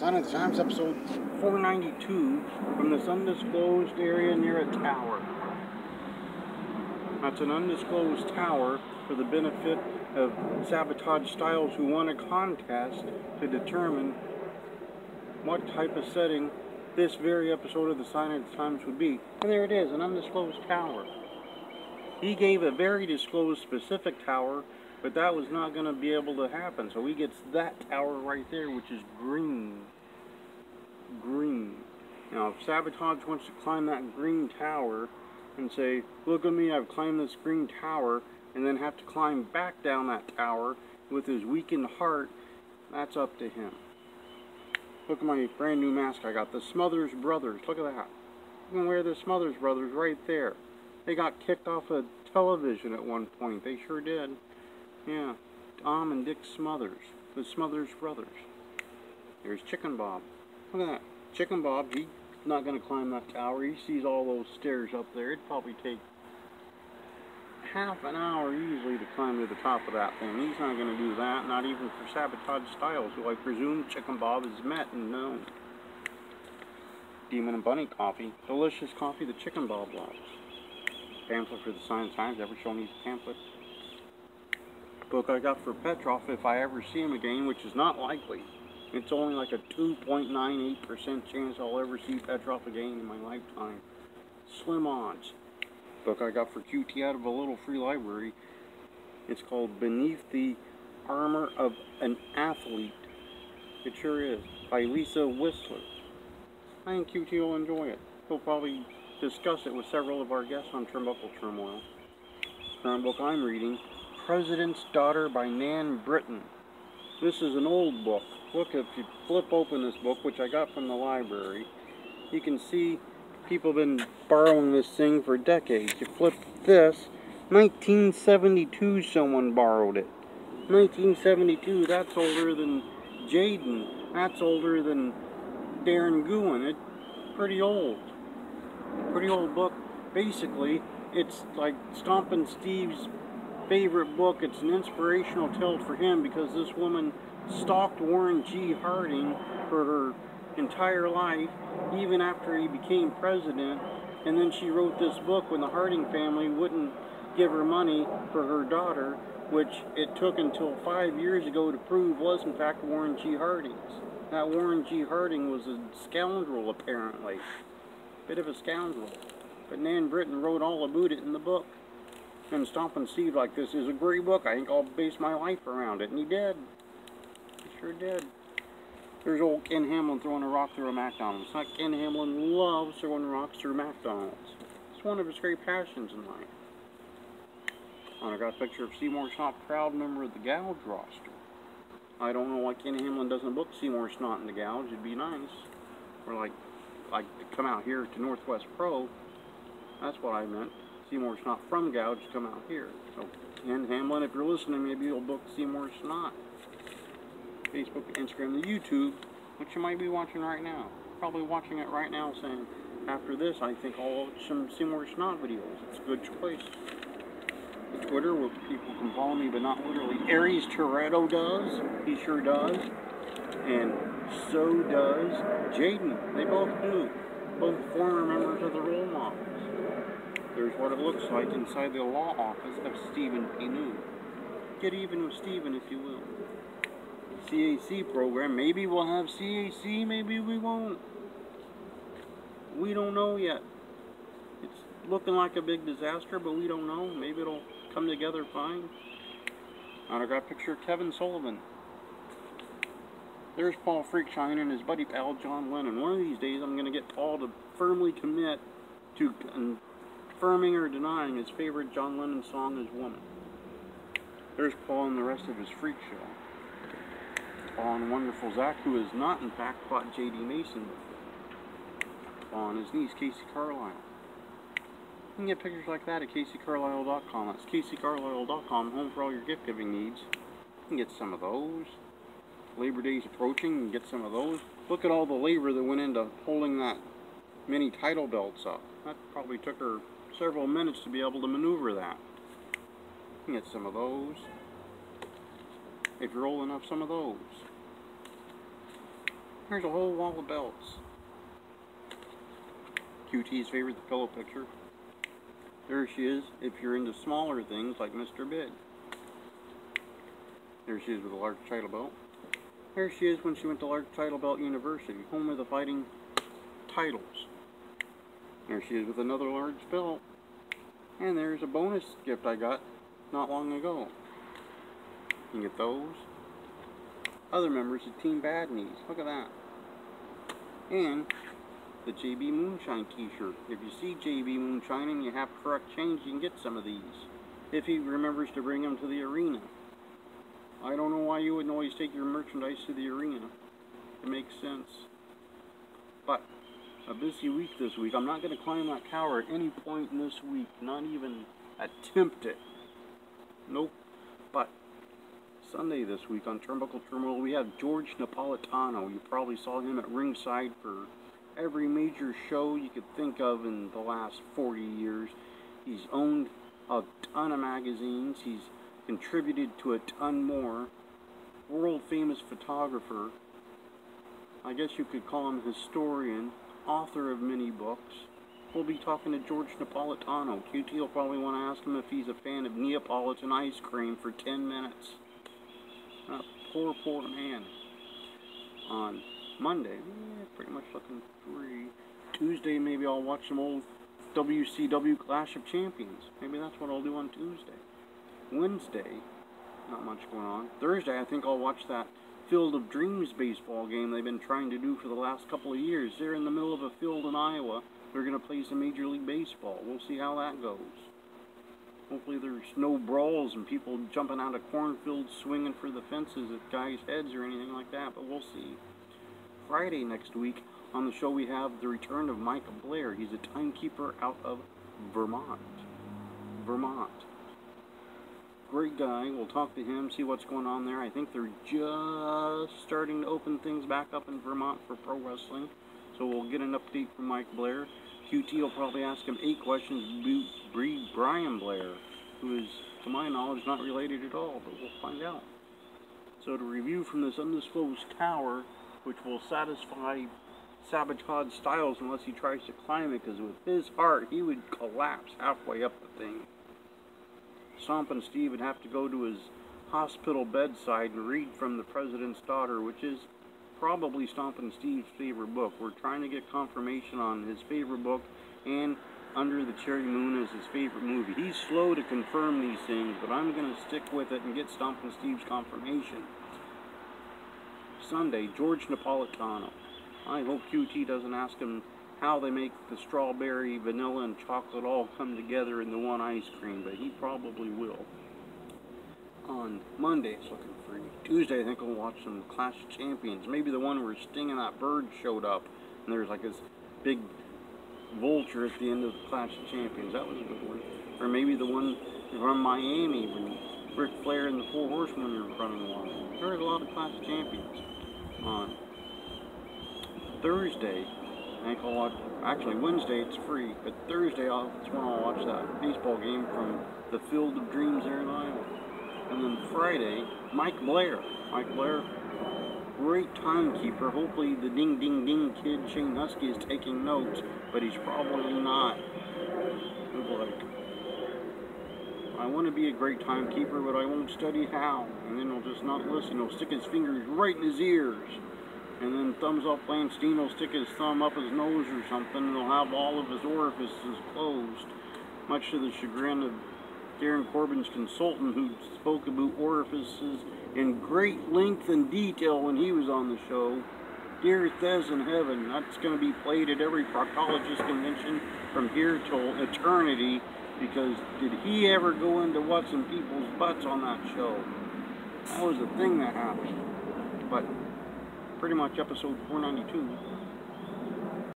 Sign of the Times, episode 492, from this undisclosed area near a tower. That's an undisclosed tower for the benefit of Sabotage Styles, who won a contest to determine what type of setting this very episode of the Sign of the Times would be. And there it is, an undisclosed tower. He gave a very disclosed specific tower, but that was not going to be able to happen. So he gets that tower right there, which is green. Green. Now, if Sabotage wants to climb that green tower and say, look at me, I've climbed this green tower, and then have to climb back down that tower with his weakened heart, that's up to him. Look at my brand new mask I got, the Smothers Brothers. Look at that. You can wear the Smothers Brothers right there. They got kicked off of television at one point. They sure did. Yeah, Tom and Dick Smothers, the Smothers Brothers. There's Chicken Bob. Look at that. Chicken Bob, he's not going to climb that tower. He sees all those stairs up there. It'd probably take half an hour easily to climb to the top of that thing. He's not going to do that, not even for Sabotage Styles, who I presume Chicken Bob has met and known. Demon and Bunny coffee. Delicious coffee that Chicken Bob loves. Pamphlet for the Sign of the Times. Ever show me a pamphlet? Book I got for Petrov if I ever see him again, which is not likely. It's only like a 2.98% chance I'll ever see Petrov again in my lifetime. Slim odds. Book I got for QT out of a little free library. It's called Beneath the Armor of an Athlete. It sure is. By Lisa Whistler. I think QT will enjoy it. He'll probably discuss it with several of our guests on Turnbuckle Turmoil. Current book I'm reading, President's Daughter by Nan Britton. This is an old book. Look, if you flip open this book, which I got from the library, you can see people have been borrowing this thing for decades. You flip this, 1972 someone borrowed it. 1972, that's older than Jaden. That's older than Darren Guin. It's pretty old. Pretty old book. Basically, it's like Stompin Steve's favorite book. It's an inspirational tale for him because this woman stalked Warren G. Harding for her entire life, even after he became president, and then she wrote this book when the Harding family wouldn't give her money for her daughter, which it took until 5 years ago to prove was in fact Warren G. Harding's. That Warren G. Harding was a scoundrel, apparently. Bit of a scoundrel. But Nan Britton wrote all about it in the book. And Stompin Steve like, this is a great book. I think I'll base my life around it. And he did. He sure did. There's old Ken Hamlin throwing a rock through a McDonald's. Ken Hamlin loves throwing rocks through McDonald's. It's one of his great passions in life. And I got a picture of Seymour Snot, proud member of the Gouge roster. I don't know why Ken Hamlin doesn't book Seymour Snot in the Gouge. It'd be nice. Or like to come out here to Northwest Pro. That's what I meant. Seymour Snot from Gouge to come out here. So, Ken Hamlin, if you're listening, maybe you'll book Seymour Snot. Facebook, Instagram, the YouTube, which you might be watching right now. Probably watching it right now saying, after this, I think I'll watch some Seymour Snot videos. It's a good choice. The Twitter, where people can follow me, but not literally. Aries Toretto does. He sure does. And so does Jaden. They both do. Both former members of the role models. There's what it looks like inside the law office of Stephen P. New. Get even with Stephen, if you will. CAC program. Maybe we'll have CAC, maybe we won't. We don't know yet. It's looking like a big disaster, but we don't know. Maybe it'll come together fine. Autograph picture of Kevin Sullivan. There's Paul Freakshine and his buddy pal John Lennon. One of these days I'm going to get Paul to firmly commit to confirming or denying his favorite John Lennon song is Woman. There's Paul and the rest of his freak show. Paul and wonderful Zach, who has not in fact fought J.D. Mason before. Paul and his niece Casey Carlisle. You can get pictures like that at CaseyCarlisle.com. That's CaseyCarlisle.com, home for all your gift giving needs. You can get some of those. Labor Day's approaching, you can get some of those. Look at all the labor that went into holding that many title belts up. That probably took her several minutes to be able to maneuver that. You can get some of those. If you're old enough, some of those. There's a whole wall of belts. QT's favorite, the pillow picture. There she is if you're into smaller things like Mr. Bid. There she is with a large title belt. There she is when she went to Large Title Belt University, home of the fighting titles. There she is with another large belt. And there's a bonus gift I got not long ago. You can get those. Other members of Team Bad Knees. Look at that. And the JB Moonshine t-shirt. If you see JB Moonshine and you have correct change, you can get some of these. If he remembers to bring them to the arena. I don't know why you wouldn't always take your merchandise to the arena. It makes sense. But a busy week this week. I'm not going to climb that tower at any point in this week. Not even attempt it. Nope. But Sunday this week on Turnbuckle Terminal, we have George Napolitano. You probably saw him at ringside for every major show you could think of in the last 40 years. He's owned a ton of magazines. He's contributed to a ton more. World famous photographer. I guess you could call him historian. Author of many books. We'll be talking to George Napolitano. QT will probably want to ask him if he's a fan of Neapolitan ice cream for 10 minutes. Poor man. On Monday, pretty much looking free. Tuesday, maybe I'll watch some old WCW Clash of Champions. Maybe that's what I'll do on Tuesday. Wednesday, not much going on. Thursday, I think I'll watch that Field of Dreams baseball game they've been trying to do for the last couple of years. They're in the middle of a field in Iowa. They're going to play some Major League Baseball. We'll see how that goes. Hopefully there's no brawls and people jumping out of cornfields swinging for the fences at guys' heads or anything like that, but we'll see. Friday next week on the show we have the return of Mike Blair. He's a timekeeper out of Vermont. Great guy. We'll talk to him, see what's going on there. I think they're just starting to open things back up in Vermont for pro wrestling. So we'll get an update from Mike Blair. QT will probably ask him 8 questions. Brian Blair, who is, to my knowledge, not related at all, but we'll find out. So to review from this undisclosed tower, which will satisfy Sabotage Styles unless he tries to climb it, because with his heart, he would collapse halfway up the thing. Stompin Steve would have to go to his hospital bedside and read from The President's Daughter, which is probably Stompin Steve's favorite book. We're trying to get confirmation on his favorite book and Under the Cherry Moon is his favorite movie. He's slow to confirm these things, but I'm going to stick with it and get Stompin Steve's confirmation. Sunday, George Napolitano. I hope QT doesn't ask him how they make the strawberry, vanilla, and chocolate all come together in the one ice cream, but he probably will. On Monday, it's looking free. Tuesday, I think we'll watch some Clash of Champions. Maybe the one where Sting and that bird showed up, and there's like this big vulture at the end of the Clash of Champions. That was a good one. Or maybe the one from Miami when Ric Flair and the Four Horsemen are running along. There's a lot of Clash of Champions. On Thursday, I think I'll watch, actually Wednesday it's free, but Thursday it's when I'll watch that baseball game from the Field of Dreams there in Iowa. And then Friday, Mike Blair. Mike Blair, great timekeeper. Hopefully the ding ding ding kid Shane Husky is taking notes, but he's probably not. Like, I want to be a great timekeeper, but I won't study how. And then he'll just not listen. He'll stick his fingers right in his ears. And then Thumbs Up Landstein will stick his thumb up his nose or something, and he'll have all of his orifices closed, much to the chagrin of Darren Corbin's consultant, who spoke about orifices in great length and detail when he was on the show. Dear Thez in Heaven, that's going to be played at every proctologist convention from here till eternity, because did he ever go into what's in people's butts on that show? That was a thing that happened. But pretty much episode 492.